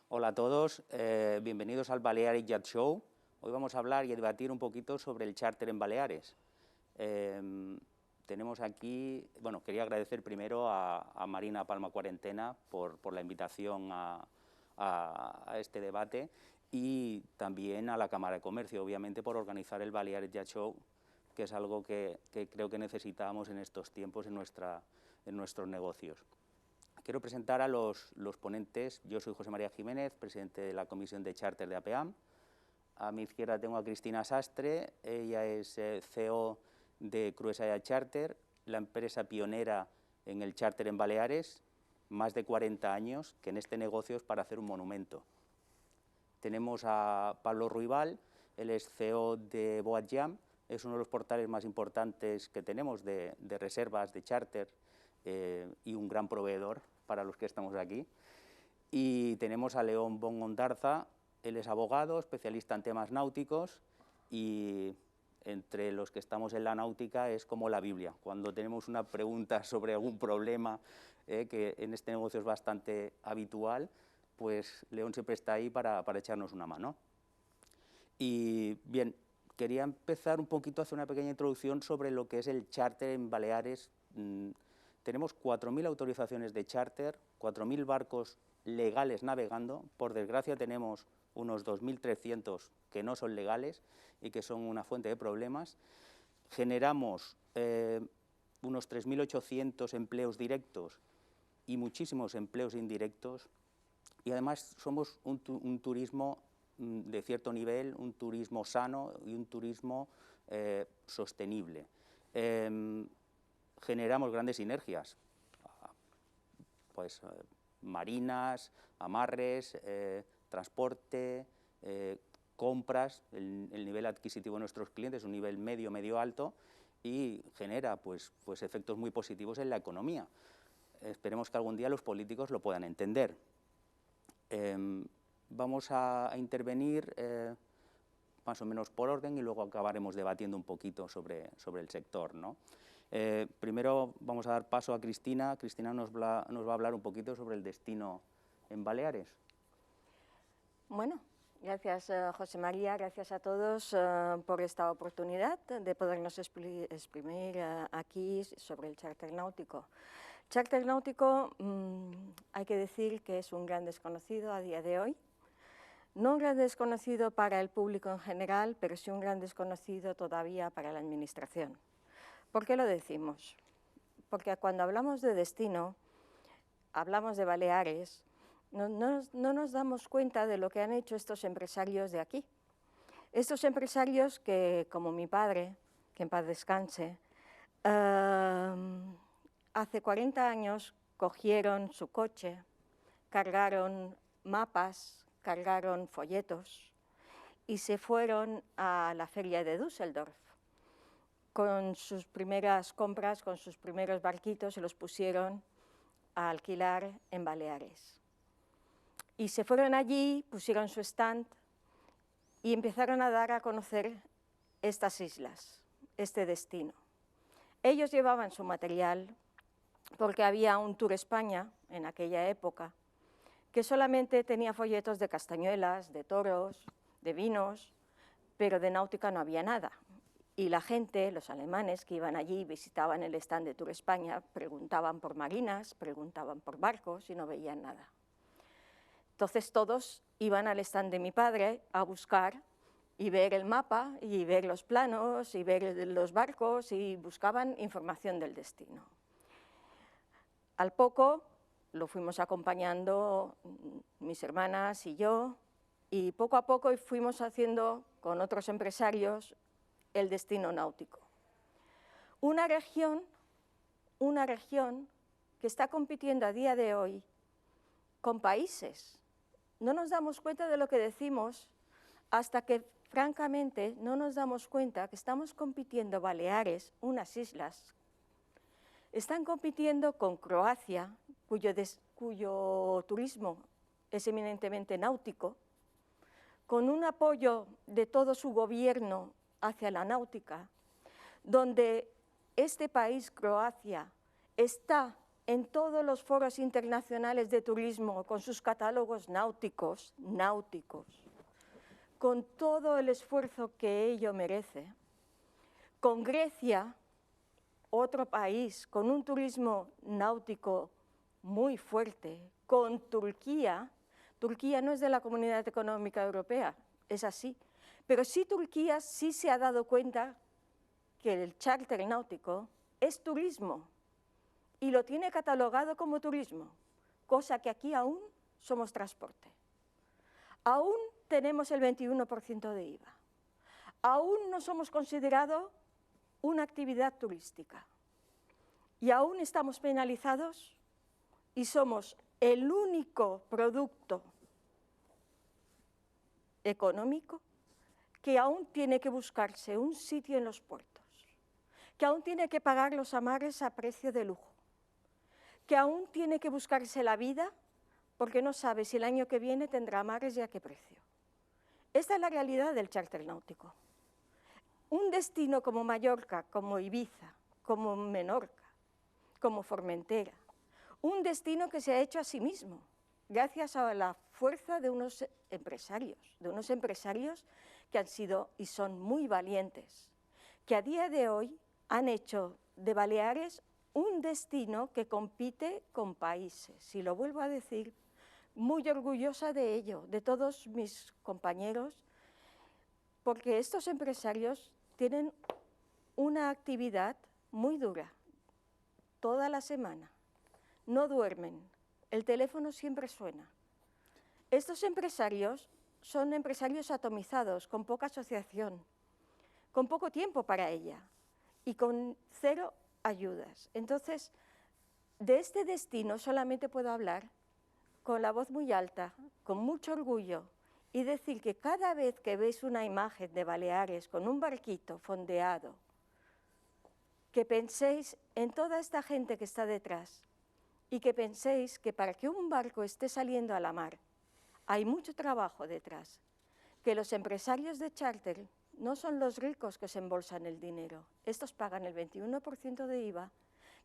Hola a todos, bienvenidos al Balearic Yacht Show. Hoy vamos a hablar y a debatir un poquito sobre el charter en Baleares. Tenemos aquí, bueno, quería agradecer primero a Marina Palma Cuarentena por la invitación a este debate y también a la Cámara de Comercio, obviamente, por organizar el Balearic Yacht Show, que es algo que creo que necesitamos en estos tiempos en nuestros negocios. Quiero presentar a los ponentes. Yo soy José María Jiménez, presidente de la Comisión de Charter de APEAM. A mi izquierda tengo a Cristina Sastre, ella es CEO de Cruesaya Charter, la empresa pionera en el charter en Baleares, más de 40 años, que en este negocio es para hacer un monumento. Tenemos a Pablo Ruibal, él es CEO de Boatjam, es uno de los portales más importantes que tenemos de reservas, de charter, y un gran proveedor para los que estamos aquí. Y tenemos a León Bongondarza, él es abogado, especialista en temas náuticos y entre los que estamos en la náutica es como la Biblia. Cuando tenemos una pregunta sobre algún problema, que en este negocio es bastante habitual, pues León siempre está ahí para echarnos una mano. Y bien, quería empezar un poquito a hacer una pequeña introducción sobre lo que es el charter en Baleares. Tenemos 4.000 autorizaciones de charter, 4.000 barcos legales navegando. Por desgracia tenemos unos 2.300 que no son legales y que son una fuente de problemas. Generamos unos 3.800 empleos directos y muchísimos empleos indirectos. Y además somos un turismo de cierto nivel, un turismo sano y un turismo sostenible. Generamos grandes sinergias, pues marinas, amarres, transporte, compras. El nivel adquisitivo de nuestros clientes es un nivel medio alto y genera pues efectos muy positivos en la economía. Esperemos que algún día los políticos lo puedan entender. Vamos a intervenir más o menos por orden y luego acabaremos debatiendo un poquito sobre el sector, ¿no? Primero vamos a dar paso a Cristina. Cristina nos va a hablar un poquito sobre el destino en Baleares. Bueno, gracias José María, gracias a todos por esta oportunidad de podernos exprimir aquí sobre el charter náutico. Charter náutico, hay que decir que es un gran desconocido a día de hoy. No un gran desconocido para el público en general, pero sí un gran desconocido todavía para la administración. ¿Por qué lo decimos? Porque cuando hablamos de destino, hablamos de Baleares, no nos damos cuenta de lo que han hecho estos empresarios de aquí. Estos empresarios que, como mi padre, que en paz descanse, hace 40 años cogieron su coche, cargaron mapas, cargaron folletos y se fueron a la feria de Düsseldorf. Con sus primeras compras, con sus primeros barquitos, se los pusieron a alquilar en Baleares. Y se fueron allí, pusieron su stand y empezaron a dar a conocer estas islas, este destino. Ellos llevaban su material porque había un Tour España en aquella época que solamente tenía folletos de castañuelas, de toros, de vinos, pero de náutica no había nada. Y la gente, los alemanes que iban allí, visitaban el stand de Tour España, preguntaban por marinas, preguntaban por barcos y no veían nada. Entonces todos iban al stand de mi padre a buscar y ver el mapa y ver los planos y ver los barcos y buscaban información del destino. Al poco lo fuimos acompañando mis hermanas y yo, y poco a poco fuimos haciendo con otros empresarios el destino náutico. Una región que está compitiendo a día de hoy con países. No nos damos cuenta de lo que decimos hasta que, francamente, no nos damos cuenta que estamos compitiendo Baleares, unas islas, están compitiendo con Croacia, cuyo turismo es eminentemente náutico, con un apoyo de todo su gobierno hacia la náutica, donde este país, Croacia, está en todos los foros internacionales de turismo, con sus catálogos náuticos, con todo el esfuerzo que ello merece, con Grecia, otro país con un turismo náutico muy fuerte, con Turquía. Turquía no es de la Comunidad Económica Europea, es así, pero sí Turquía sí se ha dado cuenta que el charter náutico es turismo y lo tiene catalogado como turismo, cosa que aquí aún somos transporte. Aún tenemos el 21% de IVA. Aún no somos considerados una actividad turística. Y aún estamos penalizados y somos el único producto económico que aún tiene que buscarse un sitio en los puertos, que aún tiene que pagar los amarres a precio de lujo, que aún tiene que buscarse la vida porque no sabe si el año que viene tendrá amarres y a qué precio. Esta es la realidad del charter náutico. Un destino como Mallorca, como Ibiza, como Menorca, como Formentera, un destino que se ha hecho a sí mismo, gracias a la fuerza de unos empresarios que han sido y son muy valientes, que a día de hoy han hecho de Baleares un destino que compite con países. Y lo vuelvo a decir, muy orgullosa de ello, de todos mis compañeros, porque estos empresarios tienen una actividad muy dura, toda la semana, no duermen, el teléfono siempre suena. Estos empresarios son empresarios atomizados, con poca asociación, con poco tiempo para ella y con cero ayudas. Entonces, de este destino solamente puedo hablar con la voz muy alta, con mucho orgullo, y decir que cada vez que veis una imagen de Baleares con un barquito fondeado, que penséis en toda esta gente que está detrás y que penséis que para que un barco esté saliendo a la mar hay mucho trabajo detrás, que los empresarios de charter no son los ricos que se embolsan el dinero, estos pagan el 21% de IVA,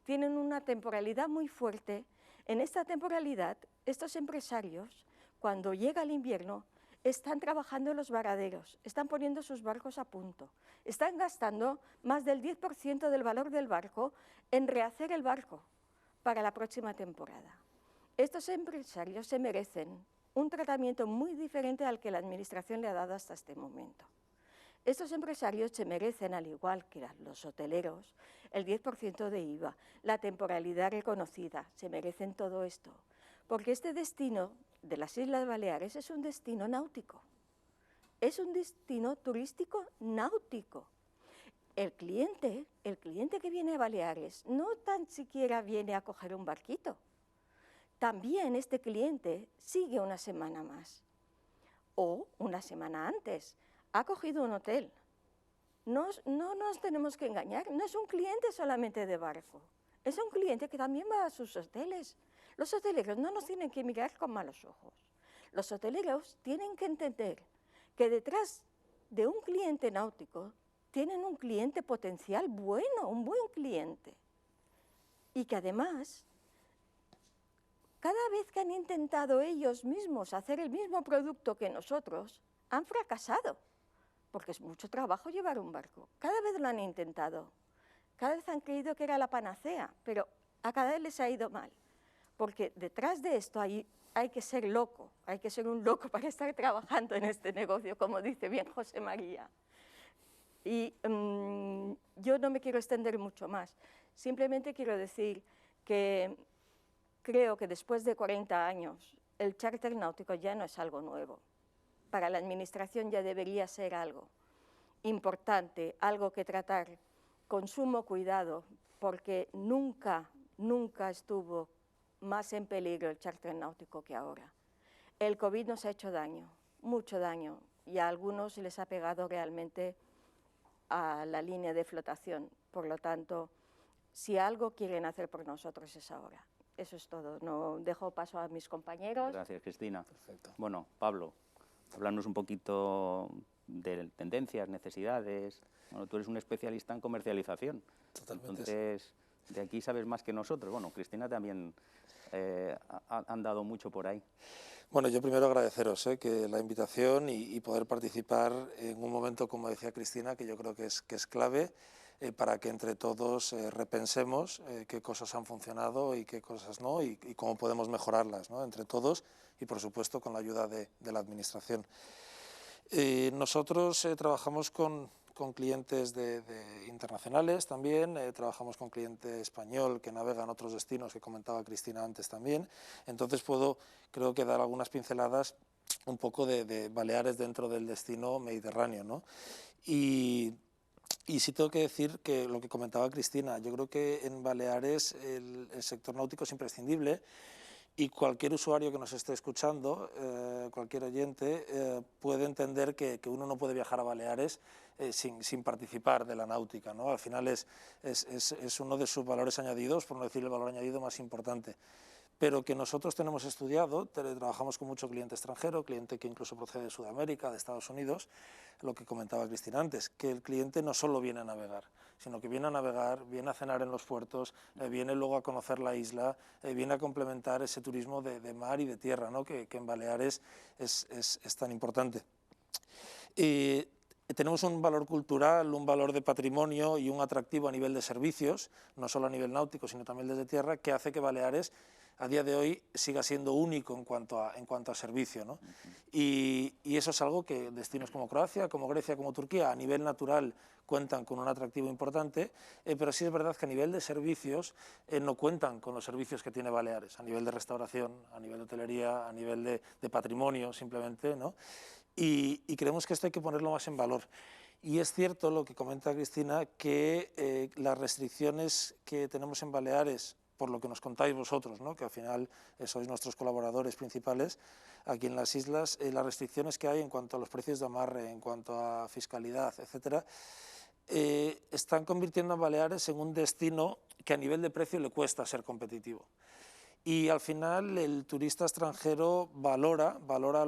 tienen una temporalidad muy fuerte. En esta temporalidad, estos empresarios, cuando llega el invierno, están trabajando en los varaderos, están poniendo sus barcos a punto, están gastando más del 10% del valor del barco en rehacer el barco para la próxima temporada. Estos empresarios se merecen un tratamiento muy diferente al que la Administración le ha dado hasta este momento. Estos empresarios se merecen, al igual que los hoteleros, el 10% de IVA, la temporalidad reconocida, se merecen todo esto, porque este destino de las Islas Baleares es un destino náutico, es un destino turístico náutico. El cliente que viene a Baleares no tan siquiera viene a coger un barquito, también este cliente sigue una semana más o una semana antes, ha cogido un hotel. No nos tenemos que engañar, no es un cliente solamente de barco, es un cliente que también va a sus hoteles. Los hoteleros no nos tienen que mirar con malos ojos. Los hoteleros tienen que entender que detrás de un cliente náutico tienen un cliente potencial bueno, un buen cliente. Y que además, cada vez que han intentado ellos mismos hacer el mismo producto que nosotros, han fracasado, porque es mucho trabajo llevar un barco. Cada vez lo han intentado, cada vez han creído que era la panacea, pero a cada vez les ha ido mal. Porque detrás de esto hay que ser loco, hay que ser un loco para estar trabajando en este negocio, como dice bien José María. Y yo no me quiero extender mucho más, simplemente quiero decir que creo que después de 40 años el charter náutico ya no es algo nuevo. Para la Administración ya debería ser algo importante, algo que tratar con sumo cuidado, porque nunca estuvo más en peligro el charter náutico que ahora. El COVID nos ha hecho daño, mucho daño, y a algunos les ha pegado realmente a la línea de flotación. Por lo tanto, si algo quieren hacer por nosotros es ahora. Eso es todo. No dejo paso a mis compañeros. Gracias, Cristina. Perfecto. Bueno, Pablo, háblanos un poquito de tendencias, necesidades. Bueno, tú eres un especialista en comercialización. Totalmente. Entonces, de aquí sabes más que nosotros. Bueno, Cristina también ha andado mucho por ahí. Bueno, yo primero agradeceros que la invitación y poder participar en un momento, como decía Cristina, que yo creo que es clave para que entre todos repensemos qué cosas han funcionado y qué cosas no, y cómo podemos mejorarlas, ¿no?, entre todos y, por supuesto, con la ayuda de la Administración. Nosotros trabajamos con clientes internacionales también, trabajamos con cliente español que navega en otros destinos que comentaba Cristina antes también, entonces puedo, creo que, dar algunas pinceladas un poco de Baleares dentro del destino mediterráneo, ¿no? Y sí tengo que decir que lo que comentaba Cristina, yo creo que en Baleares el sector náutico es imprescindible. Y cualquier usuario que nos esté escuchando, cualquier oyente, puede entender que uno no puede viajar a Baleares sin participar de la náutica, ¿no? Al final es uno de sus valores añadidos, por no decir el valor añadido más importante. Pero que nosotros tenemos estudiado, trabajamos con mucho cliente extranjero, cliente que incluso procede de Sudamérica, de Estados Unidos, lo que comentaba Cristina antes, que el cliente no solo viene a navegar, sino que viene a navegar, viene a cenar en los puertos, viene luego a conocer la isla, viene a complementar ese turismo de mar y de tierra, ¿no?, que en Baleares es tan importante. Tenemos un valor cultural, un valor de patrimonio y un atractivo a nivel de servicios, no solo a nivel náutico, sino también desde tierra, que hace que Baleares a día de hoy siga siendo único en cuanto a servicio, ¿no? Y eso es algo que destinos como Croacia, como Grecia, como Turquía, a nivel natural cuentan con un atractivo importante, pero sí es verdad que a nivel de servicios no cuentan con los servicios que tiene Baleares, a nivel de restauración, a nivel de hotelería, a nivel de patrimonio simplemente, ¿no? Y creemos que esto hay que ponerlo más en valor. Y es cierto lo que comenta Cristina, que las restricciones que tenemos en Baleares, por lo que nos contáis vosotros, ¿no?, que al final sois nuestros colaboradores principales aquí en las islas, las restricciones que hay en cuanto a los precios de amarre, en cuanto a fiscalidad, etcétera, están convirtiendo a Baleares en un destino que a nivel de precio le cuesta ser competitivo. Y al final el turista extranjero valora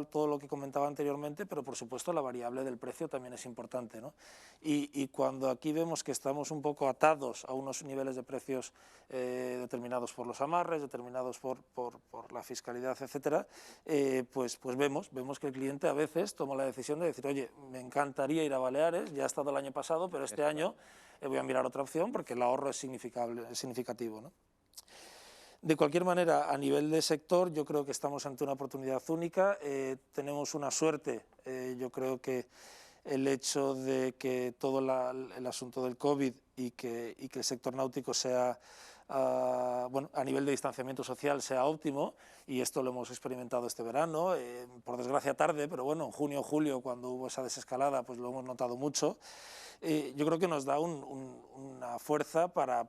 todo lo que comentaba anteriormente, pero por supuesto la variable del precio también es importante, ¿no? Y cuando aquí vemos que estamos un poco atados a unos niveles de precios determinados por los amarres, determinados por la fiscalidad, etcétera, pues vemos que el cliente a veces toma la decisión de decir, oye, me encantaría ir a Baleares, ya he estado el año pasado, pero este año voy a mirar otra opción porque el ahorro es significativo, ¿no? De cualquier manera, a nivel de sector, yo creo que estamos ante una oportunidad única. Tenemos una suerte, yo creo que el hecho de que todo el asunto del COVID y que el sector náutico sea, bueno, a nivel de distanciamiento social sea óptimo, y esto lo hemos experimentado este verano, por desgracia tarde, pero bueno, en junio o julio, cuando hubo esa desescalada, pues lo hemos notado mucho. Yo creo que nos da una fuerza para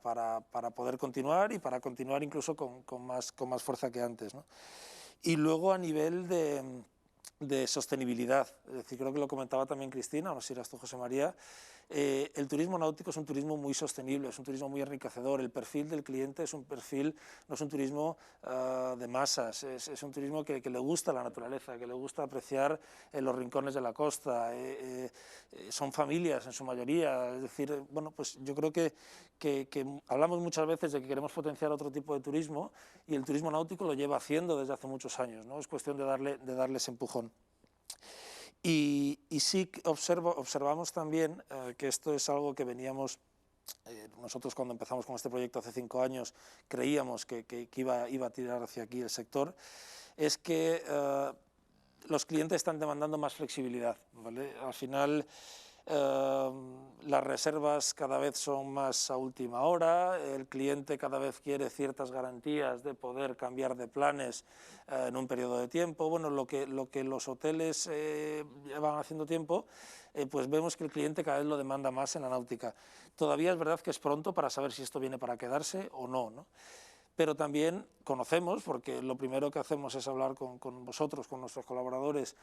poder continuar y para continuar incluso con más fuerza que antes, ¿no? Y luego a nivel de sostenibilidad, es decir, creo que lo comentaba también Cristina, no sé si eras tú, José María, el turismo náutico es un turismo muy sostenible, es un turismo muy enriquecedor, el perfil del cliente es un perfil, no es un turismo de masas, es un turismo que le gusta la naturaleza, que le gusta apreciar los rincones de la costa, son familias en su mayoría, es decir, bueno, pues yo creo que hablamos muchas veces de que queremos potenciar otro tipo de turismo y el turismo náutico lo lleva haciendo desde hace muchos años, ¿no? Es cuestión de darle ese empujón. Y sí observamos también que esto es algo que veníamos, nosotros cuando empezamos con este proyecto hace 5 años creíamos que iba a tirar hacia aquí el sector, es que los clientes están demandando más flexibilidad, ¿vale? Al final las reservas cada vez son más a última hora, el cliente cada vez quiere ciertas garantías de poder cambiar de planes en un periodo de tiempo. Bueno, lo que los hoteles llevan haciendo tiempo, pues vemos que el cliente cada vez lo demanda más en la náutica. Todavía es verdad que es pronto para saber si esto viene para quedarse o no, ¿no? Pero también conocemos, porque lo primero que hacemos es hablar con vosotros, con nuestros colaboradores,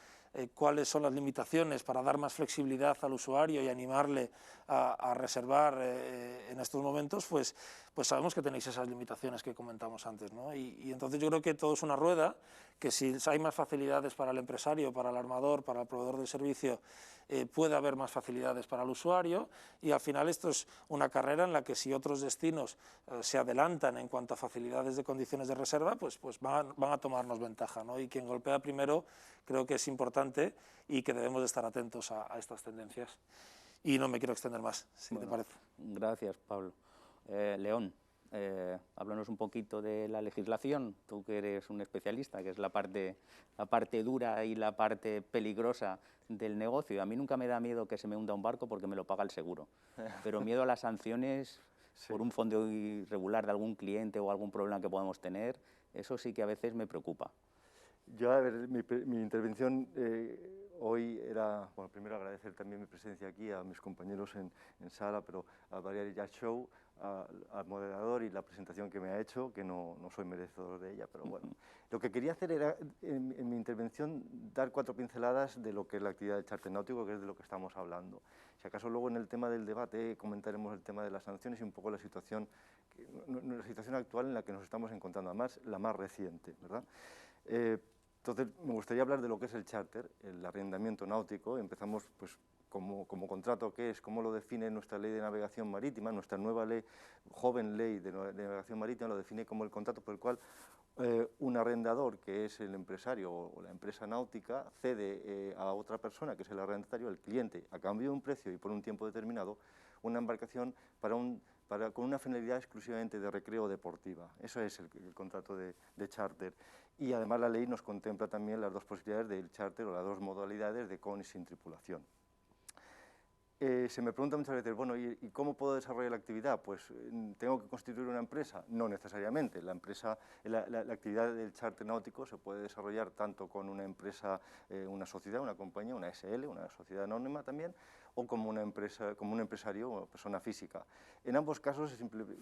cuáles son las limitaciones para dar más flexibilidad al usuario y animarle a reservar en estos momentos, pues sabemos que tenéis esas limitaciones que comentamos antes, ¿no? Y entonces yo creo que todo es una rueda, que si hay más facilidades para el empresario, para el armador, para el proveedor del servicio, pueda haber más facilidades para el usuario, y al final esto es una carrera en la que si otros destinos se adelantan en cuanto a facilidades de condiciones de reserva, pues van a tomarnos ventaja, ¿no? Y quien golpea primero creo que es importante y que debemos de estar atentos a estas tendencias. Y no me quiero extender más, si te parece. Gracias, Pablo. León, háblanos un poquito de la legislación, tú que eres un especialista, que es la parte dura y la parte peligrosa del negocio. A mí nunca me da miedo que se me hunda un barco porque me lo paga el seguro, pero miedo a las sanciones por un fondo irregular de algún cliente o algún problema que podamos tener, eso sí que a veces me preocupa. Yo, a ver, mi intervención hoy era, bueno, primero agradecer también mi presencia aquí a mis compañeros en sala, pero a Valeria Yacht Show, al moderador y la presentación que me ha hecho, que no soy merecedor de ella, pero bueno. Lo que quería hacer era, en mi intervención, dar 4 pinceladas de lo que es la actividad del charter náutico, que es de lo que estamos hablando. Si acaso luego en el tema del debate comentaremos el tema de las sanciones y un poco la situación actual en la que nos estamos encontrando, además la más reciente, ¿verdad? Entonces, me gustaría hablar de lo que es el charter, el arrendamiento náutico. Empezamos pues, como contrato, ¿qué es? ¿Cómo lo define nuestra ley de navegación marítima? Nuestra nueva ley, joven ley de navegación marítima, lo define como el contrato por el cual un arrendador, que es el empresario o la empresa náutica, cede a otra persona, que es el arrendatario, el cliente, a cambio de un precio y por un tiempo determinado, una embarcación con una finalidad exclusivamente de recreo deportiva. Eso es el contrato de charter. Y además la ley nos contempla también las 2 posibilidades del charter o las 2 modalidades de con y sin tripulación. Se me pregunta muchas veces, bueno, ¿y cómo puedo desarrollar la actividad? Pues, ¿tengo que constituir una empresa? No necesariamente. La actividad del charter náutico se puede desarrollar tanto con una empresa, una sociedad, una compañía, una SL, una sociedad anónima también, o como una empresa, como un empresario o persona física. En ambos casos,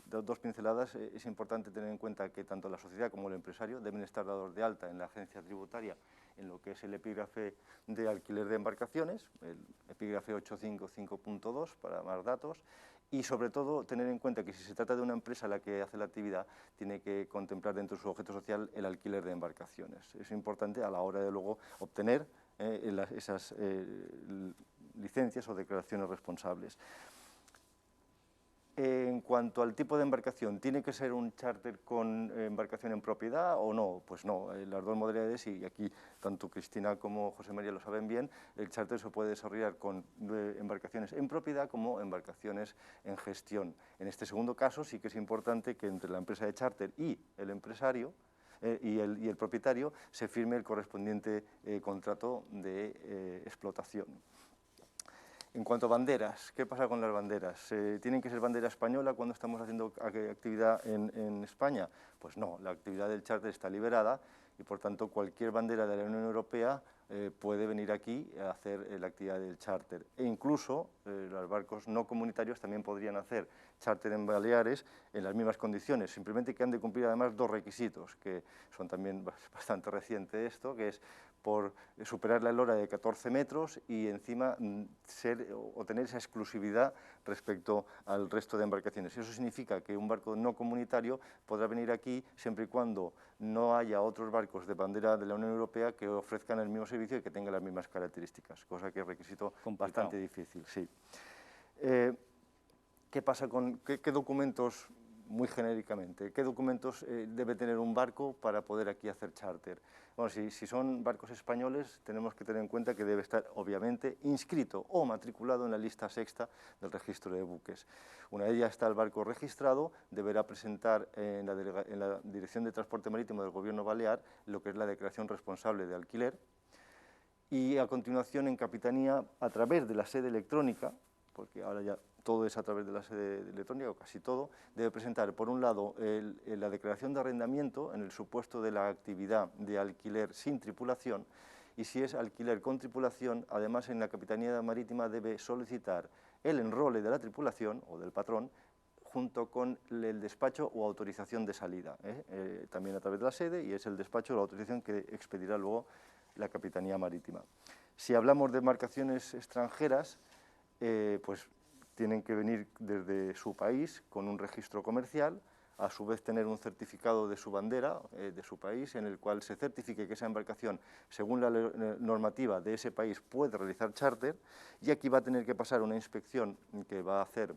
2 pinceladas, es importante tener en cuenta que tanto la sociedad como el empresario deben estar dados de alta en la agencia tributaria en lo que es el epígrafe de alquiler de embarcaciones, el epígrafe 855.2 para más datos, y sobre todo tener en cuenta que si se trata de una empresa la que hace la actividad, tiene que contemplar dentro de su objeto social el alquiler de embarcaciones. Es importante a la hora de luego obtener esas licencias o declaraciones responsables. En cuanto al tipo de embarcación, ¿tiene que ser un charter con embarcación en propiedad o no? Pues no, las 2 modalidades, y aquí tanto Cristina como José María lo saben bien, el charter se puede desarrollar con embarcaciones en propiedad como embarcaciones en gestión. En este segundo caso sí que es importante que entre la empresa de charter y el empresario y el propietario se firme el correspondiente contrato de explotación. En cuanto a banderas, ¿qué pasa con las banderas? ¿Tienen que ser bandera española cuando estamos haciendo actividad en España? Pues no, la actividad del charter está liberada y por tanto cualquier bandera de la Unión Europea puede venir aquí a hacer la actividad del charter. E incluso los barcos no comunitarios también podrían hacer charter en Baleares en las mismas condiciones, simplemente que han de cumplir además 2 requisitos, que son también bastante reciente esto, que es por superar la eslora de 14 metros y encima tener esa exclusividad respecto al resto de embarcaciones. Eso significa que un barco no comunitario podrá venir aquí siempre y cuando no haya otros barcos de bandera de la Unión Europea que ofrezcan el mismo servicio y que tengan las mismas características, cosa que es requisito bastante difícil. Sí. ¿Qué pasa con qué documentos, muy genéricamente, qué documentos debe tener un barco para poder aquí hacer charter? Bueno, si son barcos españoles, tenemos que tener en cuenta que debe estar, obviamente, inscrito o matriculado en la lista sexta del registro de buques. Una vez ya está el barco registrado, deberá presentar en la Dirección de Transporte Marítimo del Gobierno Balear lo que es la declaración responsable de alquiler, y a continuación en Capitanía, a través de la sede electrónica, porque ahora ya todo es a través de la sede electrónica, o casi todo, debe presentar, por un lado, la declaración de arrendamiento en el supuesto de la actividad de alquiler sin tripulación, y si es alquiler con tripulación, además en la Capitanía Marítima debe solicitar el enrole de la tripulación o del patrón, junto con el despacho o autorización de salida, también a través de la sede, y es el despacho o la autorización que expedirá luego la Capitanía Marítima. Si hablamos de embarcaciones extranjeras, pues tienen que venir desde su país con un registro comercial a su vez tener un certificado de su bandera, de su país, en el cual se certifique que esa embarcación, según la normativa de ese país, puede realizar charter, y aquí va a tener que pasar una inspección que va a hacer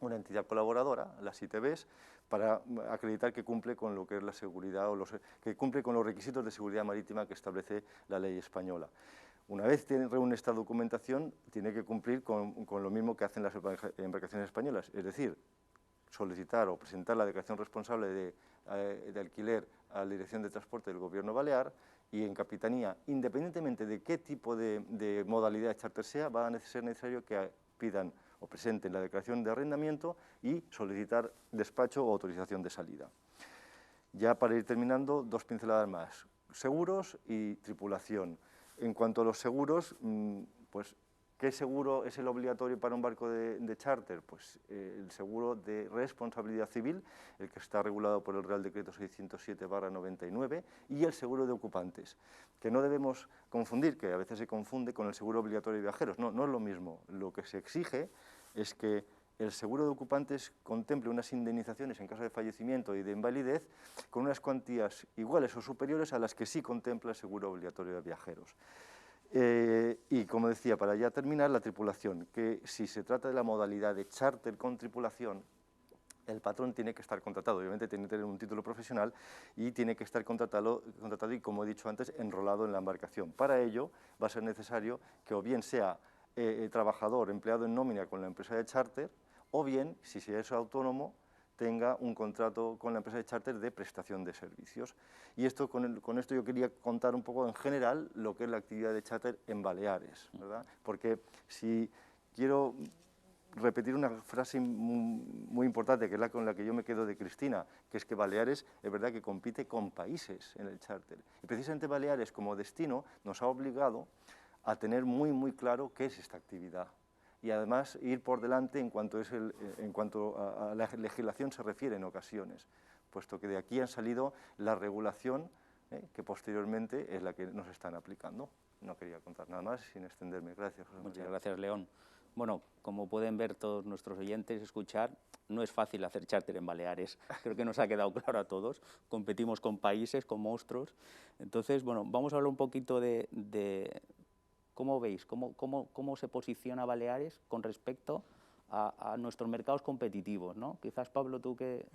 una entidad colaboradora, las ITBs, para acreditar que cumple con lo que es la seguridad o que cumple con los requisitos de seguridad marítima que establece la ley española. Una vez reúne esta documentación, tiene que cumplir con lo mismo que hacen las embarcaciones españolas, es decir, solicitar o presentar la declaración responsable de alquiler a la Dirección de Transporte del Gobierno Balear, y en Capitanía, independientemente de qué tipo de modalidad de charter sea, va a ser necesario que pidan o presenten la declaración de arrendamiento y solicitar despacho o autorización de salida. Ya para ir terminando, dos pinceladas más. Seguros y tripulación. En cuanto a los seguros, pues, ¿qué seguro es el obligatorio para un barco de charter? Pues el seguro de responsabilidad civil, el que está regulado por el Real Decreto 607/99, y el seguro de ocupantes, que no debemos confundir, que a veces se confunde con el seguro obligatorio de viajeros. No, no es lo mismo. Lo que se exige es que el seguro de ocupantes contemple unas indemnizaciones en caso de fallecimiento y de invalidez con unas cuantías iguales o superiores a las que sí contempla el seguro obligatorio de viajeros. Y como decía, para ya terminar, la tripulación, que si se trata de la modalidad de charter con tripulación, el patrón tiene que estar contratado, obviamente tiene que tener un título profesional y tiene que estar contratado y, como he dicho antes, enrolado en la embarcación. Para ello va a ser necesario que o bien sea trabajador empleado en nómina con la empresa de charter, o bien, si es autónomo, tenga un contrato con la empresa de charter de prestación de servicios. Y esto, con esto yo quería contar un poco en general lo que es la actividad de charter en Baleares, ¿verdad? Porque si quiero repetir una frase muy importante, que es la con la que yo me quedo de Cristina, que es que Baleares es verdad que compite con países en el charter. Y precisamente Baleares como destino nos ha obligado a tener muy claro qué es esta actividad. Y además ir por delante en cuanto a la legislación se refiere en ocasiones, puesto que de aquí han salido la regulación que posteriormente es la que nos están aplicando. No quería contar nada más sin extenderme. Gracias, José María. Muchas gracias, León. Bueno, como pueden ver todos nuestros oyentes, escuchar, no es fácil hacer charter en Baleares. Creo que nos ha quedado claro a todos. Competimos con países, con monstruos. Entonces, bueno, vamos a hablar un poquito de ¿cómo veis? ¿Cómo se posiciona Baleares con respecto a nuestros mercados competitivos, ¿no? Quizás, Pablo, tú que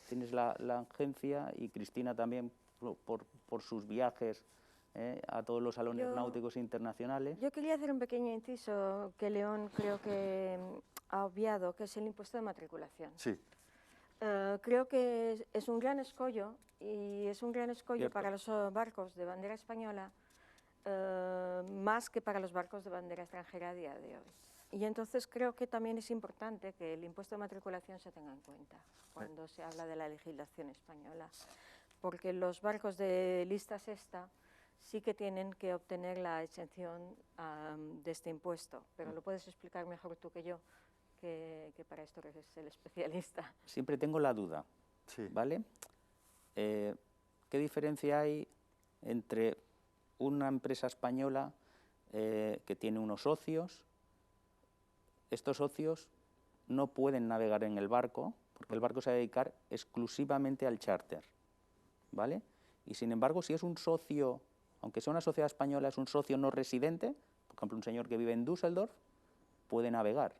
tienes la agencia, y Cristina también por sus viajes a todos los salones náuticos internacionales. Yo quería hacer un pequeño inciso que León creo que ha obviado, que es el impuesto de matriculación. Sí. Creo que es un gran escollo, y es un gran escollo Cierto. para los barcos de bandera española, más que para los barcos de bandera extranjera a día de hoy. Y entonces creo que también es importante que el impuesto de matriculación se tenga en cuenta cuando se habla de la legislación española, porque los barcos de lista sexta sí que tienen que obtener la exención de este impuesto, pero lo puedes explicar mejor tú que yo, que para esto eres el especialista. Siempre tengo la duda, Sí. ¿vale? ¿Qué diferencia hay entre una empresa española que tiene unos socios? Estos socios no pueden navegar en el barco, porque el barco se va a dedicar exclusivamente al charter, ¿vale? Y sin embargo, si es un socio, aunque sea una sociedad española, es un socio no residente, por ejemplo, un señor que vive en Düsseldorf, puede navegar.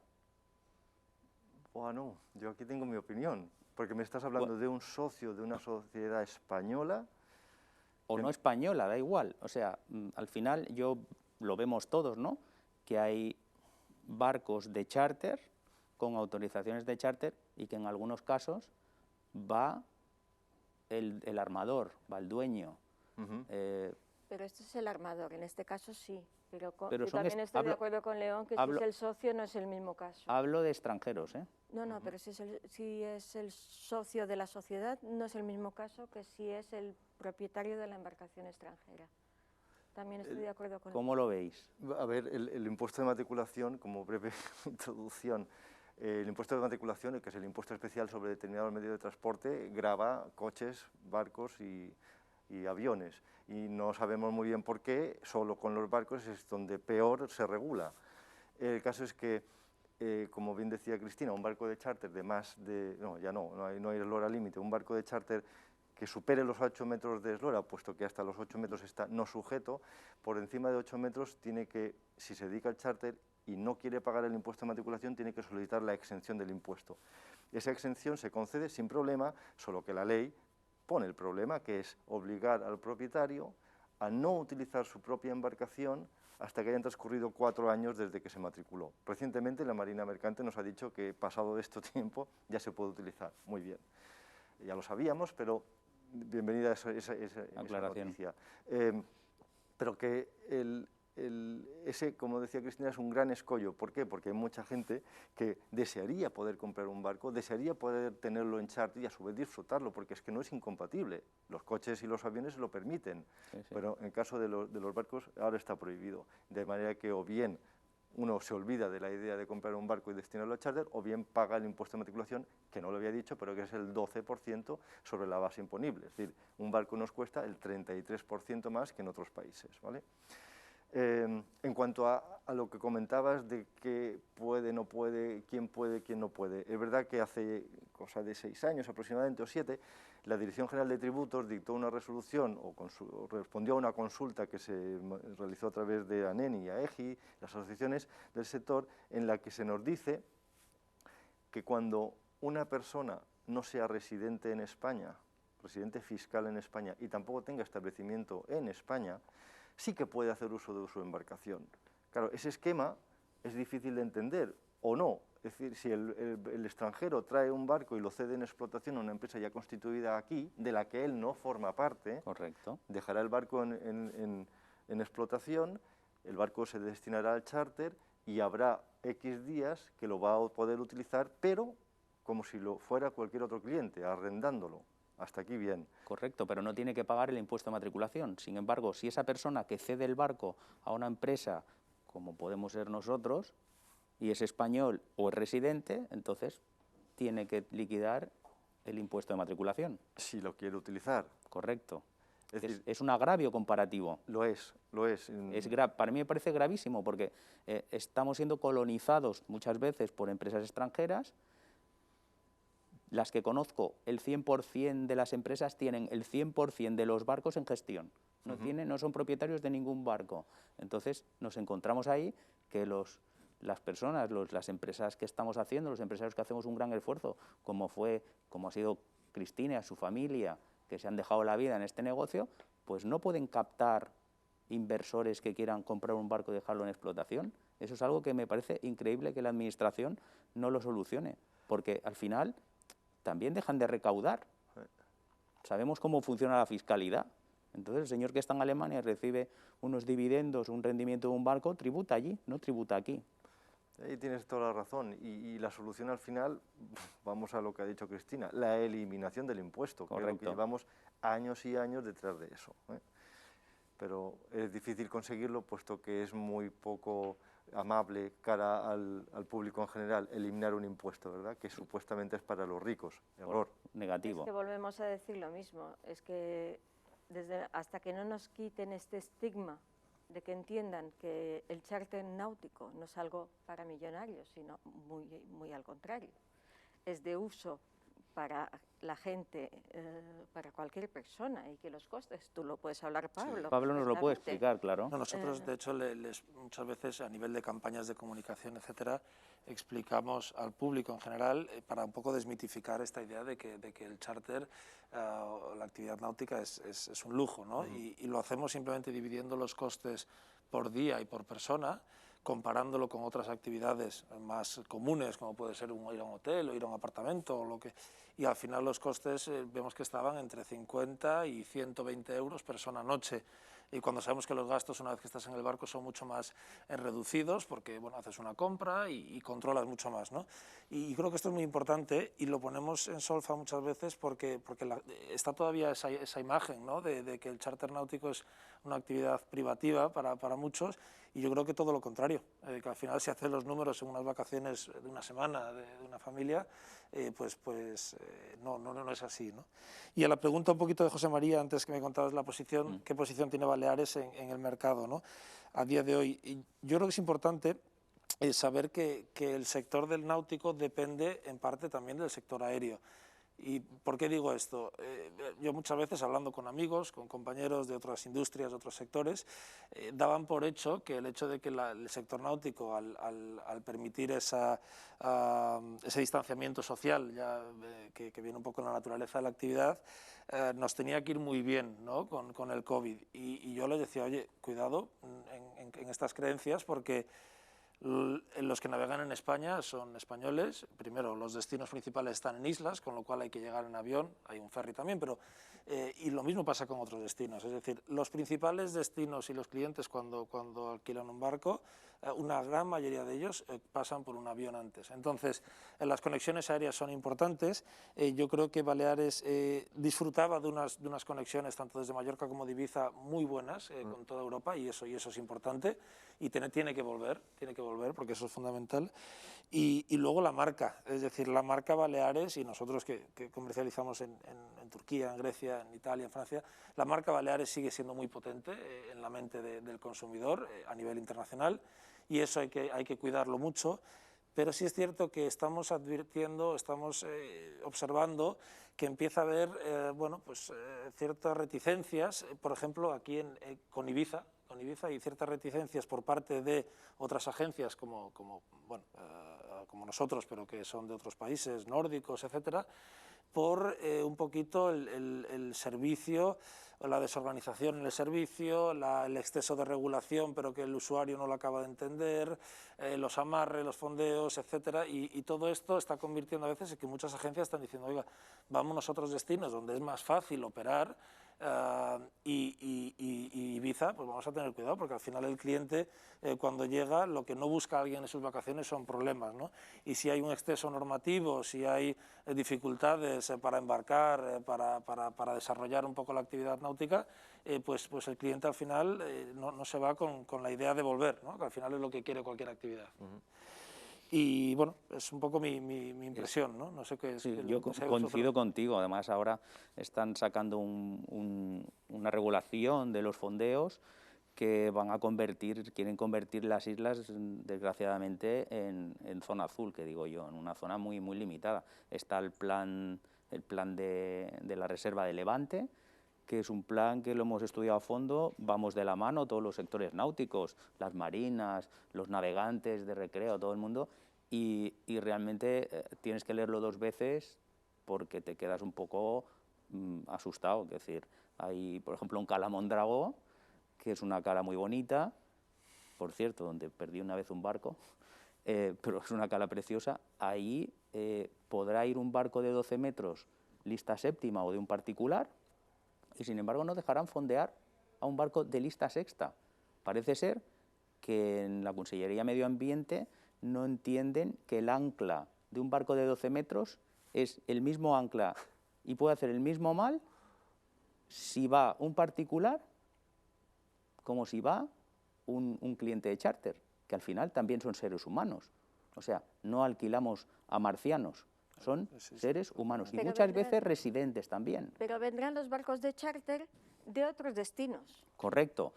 Bueno, yo aquí tengo mi opinión, porque me estás hablando de un socio de una sociedad española. O no española, da igual. O sea, al final lo vemos todos, ¿no? Que hay barcos de charter con autorizaciones de charter y que en algunos casos va el armador, va el dueño. Pero este es el armador, en este caso sí, pero Pero yo también estoy de acuerdo con León que si es el socio no es el mismo caso. Hablo de extranjeros, ¿eh? No, pero si es el socio de la sociedad no es el mismo caso que si es el propietario de la embarcación extranjera. También estoy de acuerdo con ¿Cómo lo veis? A ver, el impuesto de matriculación, como breve introducción, el impuesto de matriculación, que es el impuesto especial sobre determinados medios de transporte, grava coches, barcos y aviones. Y no sabemos muy bien por qué, solo con los barcos es donde peor se regula. El caso es que como bien decía Cristina, un barco de charter de más de... No, ya no hay eslora límite, un barco de charter que supere los 8 metros de eslora, puesto que hasta los 8 metros está no sujeto, por encima de 8 metros tiene que, si se dedica al charter y no quiere pagar el impuesto de matriculación, tiene que solicitar la exención del impuesto. Esa exención se concede sin problema, solo que la ley pone el problema, que es obligar al propietario a no utilizar su propia embarcación hasta que hayan transcurrido 4 años desde que se matriculó. Recientemente la Marina Mercante nos ha dicho que pasado este tiempo ya se puede utilizar. Muy bien. Ya lo sabíamos, pero bienvenida esa noticia. Pero que ese, como decía Cristina, es un gran escollo. ¿Por qué? Porque hay mucha gente que desearía poder comprar un barco, desearía poder tenerlo en charter y a su vez disfrutarlo, porque es que no es incompatible. Los coches y los aviones lo permiten, pero en el caso de los barcos ahora está prohibido. De manera que o bien uno se olvida de la idea de comprar un barco y destinarlo a charter, o bien paga el impuesto de matriculación, que no lo había dicho, pero que es el 12% sobre la base imponible. Es decir, un barco nos cuesta el 33% más que en otros países, ¿vale? En cuanto a lo que comentabas de qué puede, no puede, quién no puede, es verdad que hace cosa de 6 años aproximadamente, o 7, la Dirección General de Tributos dictó una resolución o respondió a una consulta que se realizó a través de ANENI y AEGI, las asociaciones del sector, en la que se nos dice que cuando una persona no sea residente en España, residente fiscal en España, y tampoco tenga establecimiento en España, sí que puede hacer uso de su embarcación. Claro, ese esquema es difícil de entender, o no. Es decir, si el extranjero trae un barco y lo cede en explotación a una empresa ya constituida aquí, de la que él no forma parte, correcto, dejará el barco en explotación, el barco se destinará al charter y habrá X días que lo va a poder utilizar, pero como si lo fuera cualquier otro cliente, arrendándolo. Hasta aquí bien. Correcto, pero no tiene que pagar el impuesto de matriculación. Sin embargo, si esa persona que cede el barco a una empresa, como podemos ser nosotros, y es español o es residente, entonces tiene que liquidar el impuesto de matriculación. Si lo quiere utilizar. Correcto. Es decir, Es un agravio comparativo. Lo es. Para mí me parece gravísimo porque estamos siendo colonizados muchas veces por empresas extranjeras. Las que conozco, el 100% de las empresas tienen el 100% de los barcos en gestión. No son propietarios de ningún barco. Entonces nos encontramos ahí que las personas, las empresas que estamos haciendo, los empresarios que hacemos un gran esfuerzo, como ha sido Cristina y su familia, que se han dejado la vida en este negocio, pues no pueden captar inversores que quieran comprar un barco y dejarlo en explotación. Eso es algo que me parece increíble que la Administración no lo solucione, porque al final también dejan de recaudar. Sabemos cómo funciona la fiscalidad. Entonces el señor que está en Alemania y recibe unos dividendos, un rendimiento de un barco, tributa allí, no tributa aquí. Ahí tienes toda la razón. Y la solución al final, vamos a lo que ha dicho Cristina, la eliminación del impuesto. Creo que llevamos años y años detrás de eso, ¿eh? Pero es difícil conseguirlo, puesto que es muy poco amable cara al público en general eliminar un impuesto, ¿verdad? Que supuestamente es para los ricos. Error. Negativo. Es que volvemos a decir lo mismo. Es que hasta que no nos quiten este estigma de que entiendan que el charter náutico no es algo para millonarios, sino muy al contrario. Es de uso para la gente, para cualquier persona, y que los costes, tú lo puedes hablar, Pablo. Sí. Pablo nos lo puede explicar, claro. No, nosotros, de hecho, muchas veces a nivel de campañas de comunicación, etcétera, explicamos al público en general para un poco desmitificar esta idea de que el charter, la actividad náutica es un lujo, ¿no? Y lo hacemos simplemente dividiendo los costes por día y por persona, comparándolo con otras actividades más comunes, como puede ser ir a un hotel o ir a un apartamento, y al final los costes vemos que estaban entre 50 y 120 euros persona-noche. Y cuando sabemos que los gastos, una vez que estás en el barco, son mucho más reducidos, porque bueno, haces una compra y controlas mucho más, ¿no? Y creo que esto es muy importante y lo ponemos en solfa muchas veces porque está todavía esa imagen, ¿no? de que el charter náutico es una actividad privativa para muchos, y yo creo que todo lo contrario, que al final si haces los números en unas vacaciones de una semana de una familia, no es así, ¿no? Y a la pregunta un poquito de José María, antes que me contabas la posición, ¿qué posición tiene Baleares en el mercado, ¿no? A día de hoy? Y yo creo que es importante saber que el sector del náutico depende en parte también del sector aéreo. ¿Y por qué digo esto? Yo muchas veces, hablando con amigos, con compañeros de otras industrias, de otros sectores, daban por hecho que el hecho de que el sector náutico, al permitir ese distanciamiento social, ya, que viene un poco en la naturaleza de la actividad, nos tenía que ir muy bien, ¿no?, con el COVID. Y yo les decía, oye, cuidado en estas creencias, porque los que navegan en España son españoles. Primero, los destinos principales están en islas, con lo cual hay que llegar en avión, hay un ferry también, pero y lo mismo pasa con otros destinos. Es decir, los principales destinos y los clientes cuando alquilan un barco, una gran mayoría de ellos pasan por un avión antes. Entonces, las conexiones aéreas son importantes. Yo creo que Baleares disfrutaba de unas conexiones, tanto desde Mallorca como de Ibiza, muy buenas con toda Europa, y eso es importante, y tiene que volver porque eso es fundamental. Y luego la marca, es decir, la marca Baleares, y nosotros que comercializamos en Turquía, en Grecia, en Italia, en Francia, la marca Baleares sigue siendo muy potente en la mente del consumidor a nivel internacional, y eso hay que cuidarlo mucho. Pero sí es cierto que estamos advirtiendo, estamos observando que empieza a haber ciertas reticencias, por ejemplo, aquí con Ibiza hay ciertas reticencias por parte de otras agencias como nosotros, pero que son de otros países nórdicos, etcétera, por un poquito el servicio, la desorganización en el servicio, el exceso de regulación, pero que el usuario no lo acaba de entender, los amarres, los fondeos, etcétera, y todo esto está convirtiendo a veces en que muchas agencias están diciendo, oiga, vámonos a otros destinos donde es más fácil operar, y Ibiza, pues vamos a tener cuidado, porque al final el cliente cuando llega, lo que no busca alguien en sus vacaciones son problemas, ¿no? Y si hay un exceso normativo, si hay dificultades para embarcar, para desarrollar un poco la actividad náutica, pues el cliente al final no se va con la idea de volver, ¿no?, que al final es lo que quiere cualquier actividad. Y bueno, es un poco mi impresión, ¿no? No sé qué es. Sí, yo coincido contigo. Además, ahora están sacando una regulación de los fondeos que quieren convertir las islas, desgraciadamente, en zona azul, que digo yo, en una zona muy, muy limitada. Está el plan de la Reserva de Levante, que es un plan que lo hemos estudiado a fondo, vamos de la mano todos los sectores náuticos, las marinas, los navegantes de recreo, todo el mundo, y realmente tienes que leerlo 2 veces porque te quedas un poco asustado. Es decir, hay, por ejemplo, un Cala Mondragó, que es una cala muy bonita, por cierto, donde perdí una vez un barco, pero es una cala preciosa. Ahí podrá ir un barco de 12 metros, lista séptima o de un particular, y sin embargo no dejarán fondear a un barco de lista sexta. Parece ser que en la Consellería de Medio Ambiente no entienden que el ancla de un barco de 12 metros es el mismo ancla y puede hacer el mismo mal si va un particular como si va un cliente de charter, que al final también son seres humanos. O sea, no alquilamos a marcianos, son seres humanos y muchas veces residentes también. Pero vendrán los barcos de charter de otros destinos. Correcto.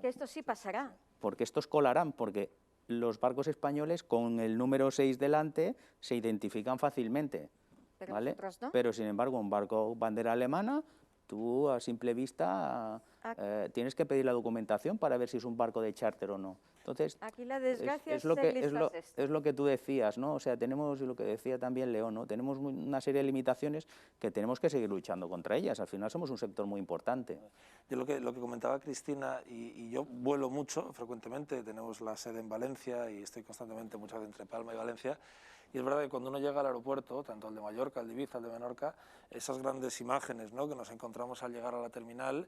Que esto sí pasará. Porque estos colarán, porque los barcos españoles con el número 6 delante se identifican fácilmente. Pero ¿vale? nosotros no. Pero sin embargo, un barco bandera alemana, tú a simple vista tienes que pedir la documentación para ver si es un barco de charter o no. Entonces, aquí la desgracia es lo que tú decías, ¿no? O sea, tenemos lo que decía también León, ¿no? Tenemos una serie de limitaciones que tenemos que seguir luchando contra ellas. Al final somos un sector muy importante. Yo lo que comentaba Cristina, y yo vuelo mucho frecuentemente, tenemos la sede en Valencia y estoy constantemente muchas veces entre Palma y Valencia, y es verdad que cuando uno llega al aeropuerto, tanto el de Mallorca, el de Ibiza, el de Menorca, esas grandes imágenes, ¿no?, que nos encontramos al llegar a la terminal,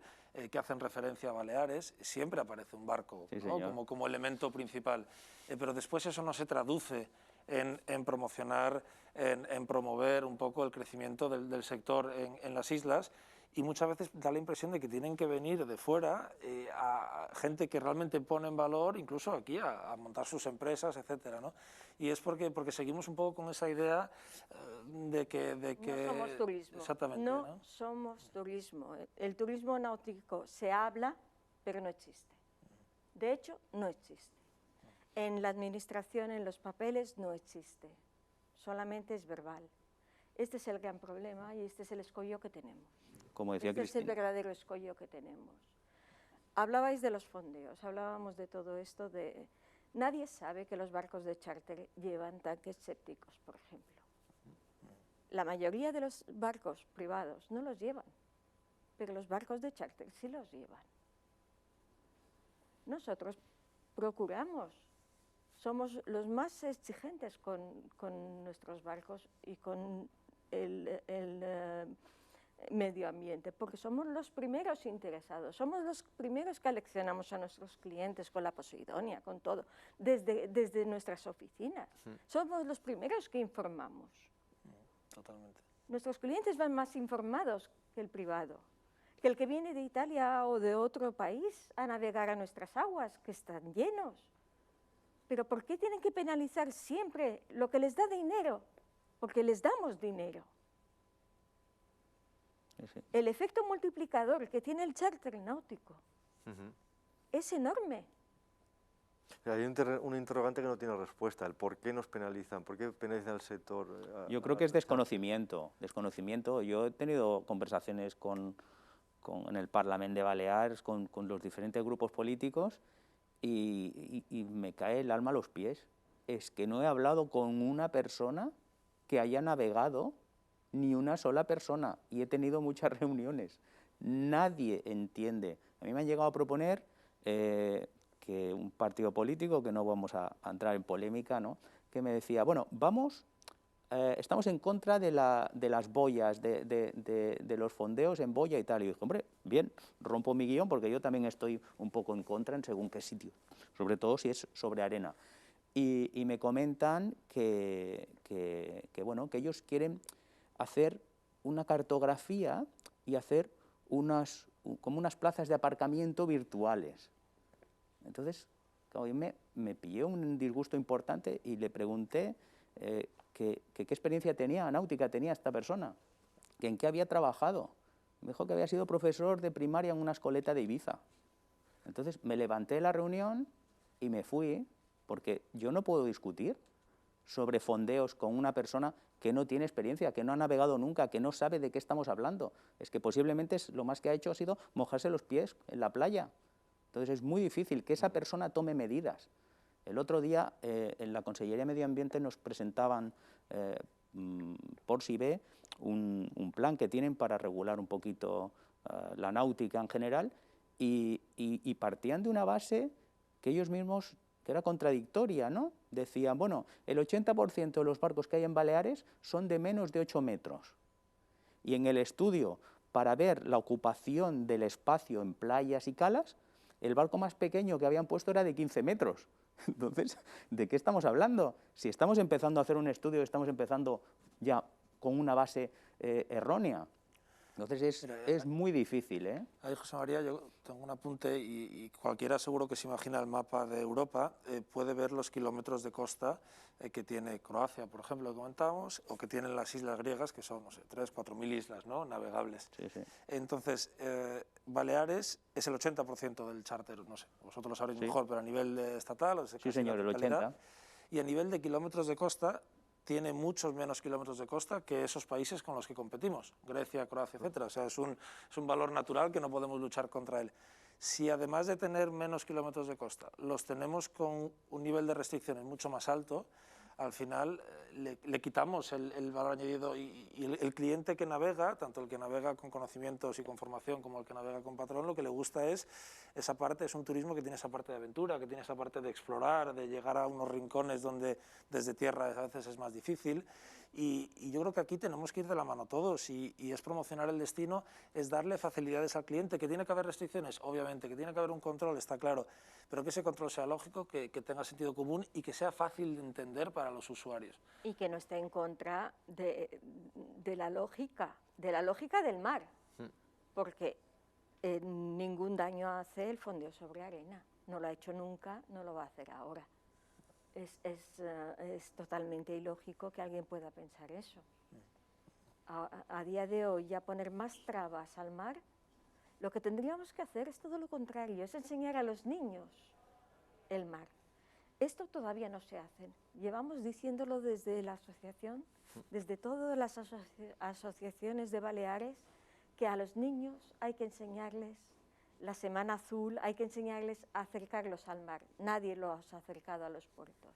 que hacen referencia a Baleares, siempre aparece un barco, sí, ¿no?, como elemento principal. Pero después eso no se traduce en promocionar, en promover un poco el crecimiento del sector en las islas, y muchas veces da la impresión de que tienen que venir de fuera a gente que realmente pone en valor, incluso aquí, a montar sus empresas, etcétera, ¿no? Y es porque seguimos un poco con esa idea de que no somos turismo. Exactamente, no somos turismo. El turismo náutico se habla, pero no existe. De hecho, no existe. en la administración, en los papeles, no existe, solamente es verbal. Este es el gran problema y este es el escollo que tenemos. Como decía Este Cristina. es el verdadero escollo que tenemos. Hablabais de los fondeos, hablábamos de todo esto, nadie sabe que los barcos de charter llevan tanques sépticos, por ejemplo. La mayoría de los barcos privados no los llevan, pero los barcos de charter sí los llevan. Nosotros procuramos, somos los más exigentes con nuestros barcos y con el medio ambiente, porque somos los primeros interesados, somos los primeros que aleccionamos a nuestros clientes con la Posidonia, con todo, desde nuestras oficinas. Somos los primeros que informamos. Totalmente. Nuestros clientes van más informados que el privado, que el que viene de Italia o de otro país a navegar a nuestras aguas, que están llenos. Pero ¿por qué tienen que penalizar siempre lo que les da dinero? Porque les damos dinero. Sí. El efecto multiplicador que tiene el charter náutico es enorme. Hay un interrogante que no tiene respuesta, el por qué nos penalizan, por qué penalizan al sector. Yo creo que es desconocimiento. Yo he tenido conversaciones en el Parlamento de Baleares con los diferentes grupos políticos y me cae el alma a los pies. Es que no he hablado con una persona que haya navegado, ni una sola persona, y he tenido muchas reuniones. Nadie entiende. A mí me han llegado a proponer que un partido político, que no vamos a entrar en polémica, ¿no?, que me decía, bueno, estamos en contra de las boyas, de los fondeos en boya y tal. Y dije, hombre, bien, rompo mi guión porque yo también estoy un poco en contra en según qué sitio, sobre todo si es sobre arena. Y me comentan que ellos quieren hacer una cartografía y hacer como unas plazas de aparcamiento virtuales. Entonces, claro, yo me pillé un disgusto importante y le pregunté qué experiencia náutica tenía esta persona, que en qué había trabajado. Me dijo que había sido profesor de primaria en una escoleta de Ibiza. Entonces me levanté de la reunión y me fui, porque yo no puedo discutir sobre fondeos con una persona que no tiene experiencia, que no ha navegado nunca, que no sabe de qué estamos hablando. Es que posiblemente lo más que ha hecho ha sido mojarse los pies en la playa. Entonces es muy difícil que esa persona tome medidas. El otro día en la Consellería de Medio Ambiente nos presentaban por SIBE un plan que tienen para regular un poquito la náutica en general y partían de una base que ellos mismos, que era contradictoria, ¿no? Decían, bueno, el 80% de los barcos que hay en Baleares son de menos de 8 metros. Y en el estudio, para ver la ocupación del espacio en playas y calas, el barco más pequeño que habían puesto era de 15 metros. Entonces, ¿de qué estamos hablando? Si estamos empezando a hacer un estudio, estamos empezando ya con una base errónea. Entonces es muy difícil, ¿eh? Ahí, José María, yo tengo un apunte y cualquiera seguro que se imagina el mapa de Europa puede ver los kilómetros de costa que tiene Croacia, por ejemplo, que comentábamos, o que tienen las islas griegas, que son, no sé, 3.000-4.000 islas, ¿no?, navegables. Sí, sí. Entonces, Baleares es el 80% del charter, no sé, vosotros lo sabréis mejor, pero a nivel estatal, o sea, sí, señor, el 80%. Y a nivel de kilómetros de costa, tiene muchos menos kilómetros de costa que esos países con los que competimos, Grecia, Croacia, etc. O sea, es un valor natural que no podemos luchar contra él. Si además de tener menos kilómetros de costa, los tenemos con un nivel de restricciones mucho más alto, al final le quitamos el valor añadido y el cliente que navega, tanto el que navega con conocimientos y con formación como el que navega con patrón, lo que le gusta es esa parte, es un turismo que tiene esa parte de aventura, que tiene esa parte de explorar, de llegar a unos rincones donde desde tierra a veces es más difícil. Y yo creo que aquí tenemos que ir de la mano todos y es promocionar el destino, es darle facilidades al cliente, que tiene que haber restricciones, obviamente, que tiene que haber un control, está claro, pero que ese control sea lógico, que tenga sentido común y que sea fácil de entender para los usuarios. Y que no esté en contra de la lógica del mar, porque ningún daño hace el fondeo sobre arena, no lo ha hecho nunca, no lo va a hacer ahora. Es totalmente ilógico que alguien pueda pensar eso. A día de hoy, ya poner más trabas al mar, lo que tendríamos que hacer es todo lo contrario, es enseñar a los niños el mar. Esto todavía no se hace. Llevamos diciéndolo desde la asociación, desde todas las asociaciones de Baleares, que a los niños hay que enseñarles la Semana Azul, hay que enseñarles a acercarlos al mar. Nadie los ha acercado a los puertos.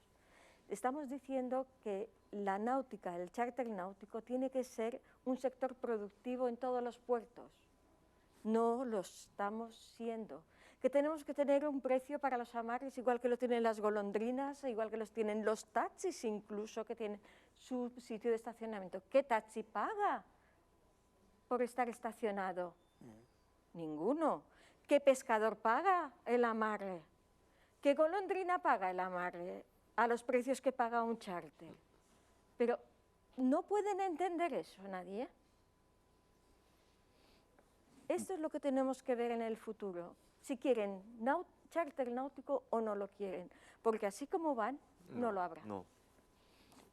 Estamos diciendo que la náutica, el charter náutico, tiene que ser un sector productivo en todos los puertos. No lo estamos siendo. Que tenemos que tener un precio para los amarres, igual que lo tienen las golondrinas, igual que los tienen los taxis incluso, que tienen su sitio de estacionamiento. ¿Qué taxi paga por estar estacionado? Ninguno. ¿Qué pescador paga el amarre? ¿Qué golondrina paga el amarre a los precios que paga un charter? Pero no pueden entender eso nadie. Esto es lo que tenemos que ver en el futuro. Si quieren charter náutico o no lo quieren, porque así como van, no lo habrá. No.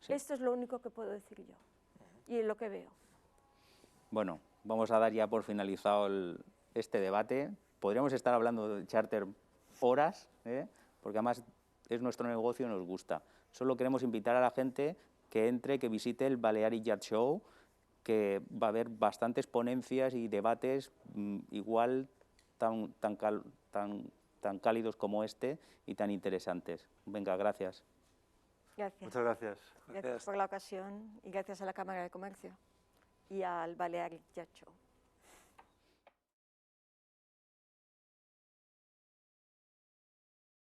Sí. Esto es lo único que puedo decir yo y es lo que veo. Bueno, vamos a dar ya por finalizado este debate. Podríamos estar hablando de charter horas, porque además es nuestro negocio y nos gusta. Solo queremos invitar a la gente que entre, que visite el Balearic Yacht Show, que va a haber bastantes ponencias y debates igual tan cálidos como este y tan interesantes. Venga, gracias. Gracias. Muchas gracias. Gracias por la ocasión y gracias a la Cámara de Comercio y al Balearic Yacht Show.